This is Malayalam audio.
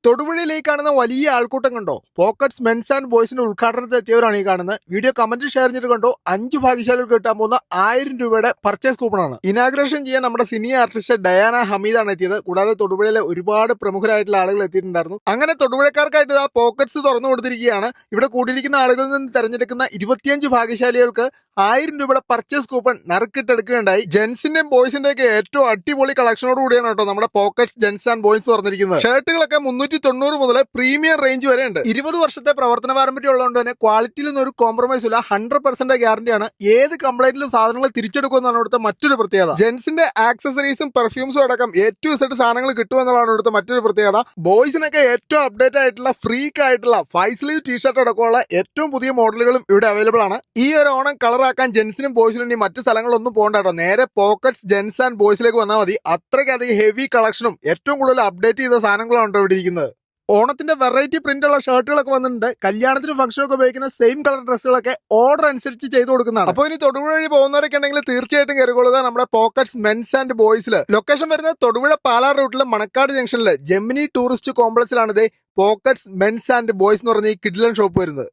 തൊടുപുഴയിലേക്ക് കാണുന്ന വലിയ ആൾക്കൂട്ടം കണ്ടോ? പോക്കറ്റ്സ് മെൻസ് ആൻഡ് ബോയ്സിന്റെ ഉദ്ഘാടനത്തിൽ എത്തിയവരാണ് ഈ കാണുന്നത്. വീഡിയോ കമന്റ് ഷെയർ ചെയ്തിട്ട് കണ്ടോ? 5 ഭാഗ്യശാലികൾക്ക് കിട്ടാൻ പോകുന്ന 1000 രൂപയുടെ പർച്ചേസ് കൂപ്പണാണ്. ഇനാഗ്രേഷൻ ചെയ്യാൻ നമ്മുടെ സിനി ആർട്ടിസ്റ്റ് ഡയാന ഹമീദാണ് എത്തിയത്. കൂടാതെ തൊടുപുഴയിലെ ഒരുപാട് പ്രമുഖരായിട്ടുള്ള ആളുകൾ എത്തിയിട്ടുണ്ടായിരുന്നു. അങ്ങനെ തൊടുപുഴക്കാർക്കായിട്ട് ആ പോക്കറ്റ്സ് തുറന്നു കൊടുത്തിരിക്കുകയാണ്. ഇവിടെ കൂടിയിരിക്കുന്ന ആളുകളിൽ നിന്ന് തെരഞ്ഞെടുക്കുന്ന 25 ഭാഗ്യശാലികൾക്ക് 1000 രൂപയുടെ പർച്ചേസ് കൂപ്പൺ നറുക്കിട്ടെടുക്കുകയുണ്ടായി. ജെൻസിന്റെയും ബോയ്സിന്റെ ഒക്കെ ഏറ്റവും അടിപൊളി കളക്ഷനോട് കൂടിയാണ് കേട്ടോ നമ്മുടെ പോക്കറ്റ്സ് ജെൻസ് ആൻഡ് ബോയ്സ് തുറന്നിരിക്കുന്നത്. ഷർട്ടുകളൊക്കെ 390 മുതൽ പ്രീമിയം റേഞ്ച് വരെ ഉണ്ട്. 20 വർഷത്തെ പ്രവർത്തന പാരമ്പര്യം ഉള്ളതുകൊണ്ട് തന്നെ ക്വാളിറ്റിയിലൊന്നും ഒരു കോംപ്രമൈസ് ഇല്ല. 100% ഗ്യാരണ്ടിയാണ്. ഏത് കംപ്ലൈന്റിലും സാധനങ്ങൾ തിരിച്ചെടുക്കുമെന്നാണ് ഇവിടുത്തെ മറ്റൊരു പ്രത്യേകത. ജെൻസിന്റെ ആക്സസറീസും പെർഫ്യൂംസും അടക്കം ഏറ്റവും സാധനങ്ങൾ കിട്ടുമെന്നുള്ളതാണ് ഇവിടുത്തെ മറ്റൊരു പ്രത്യേകത. ബോയ്സിനൊക്കെ ഏറ്റവും അപ്ഡേറ്റ് ആയിട്ടുള്ള ഫ്രീക്ക് ആയിട്ടുള്ള 5 സ്ലീവ് ടീഷർട്ട് അടക്കമുള്ള ഏറ്റവും പുതിയ മോഡലുകളും ഇവിടെ അവൈലബിൾ ആണ്. ഈ ഒരു ഓണം കളറാക്കാൻ ജെൻസിനും ബോയ്സിനും ഇനി മറ്റു സ്ഥലങ്ങളൊന്നും പോകണ്ട കേട്ടോ. നേരെ പോക്കറ്റ്സ് ജെൻസ് ആൻഡ് ബോയ്സിലേക്ക് വന്നാൽ മതി. അത്രയ്ക്കധികം ഹെവി കളക്ഷനും ഏറ്റവും കൂടുതൽ അപ്ഡേറ്റ് ചെയ്ത സാധനങ്ങളാണ് ഇവിടെ ഇരിക്കുന്നത്. ഓണത്തിന്റെ വെറൈറ്റി പ്രിന്റ് ഉള്ള ഷർട്ടുകളൊക്കെ വന്നിട്ടുണ്ട്. കല്യാണത്തിനും ഫംഗ്ഷനൊക്കെ ഉപയോഗിക്കുന്ന സെയിം കളർ ഡ്രസ്സുകളൊക്കെ ഓർഡർ അനുസരിച്ച് ചെയ്തു കൊടുക്കുന്നതാണ്. അപ്പോൾ ഇനി തൊടുപുഴ വഴി പോകുന്നവരൊക്കെ ഉണ്ടെങ്കിൽ തീർച്ചയായിട്ടും കയറിക്കൊള്ളുക നമ്മുടെ പോക്കറ്റ്സ് മെൻസ് ആൻഡ് ബോയ്സിൽ. ലൊക്കേഷൻ വരുന്നത് തൊടുപുഴ പാലാ റൂട്ടിലെ മണക്കാട് ജംഗ്ഷനിൽ ജെമിനി ടൂറിസ്റ്റ് കോംപ്ലക്സിലാണ് പോക്കറ്റ്സ് മെൻസ് ആൻഡ് ബോയ്സ് എന്ന് പറഞ്ഞ ഈ കിഡിലൻ ഷോപ്പ് വരുന്നത്.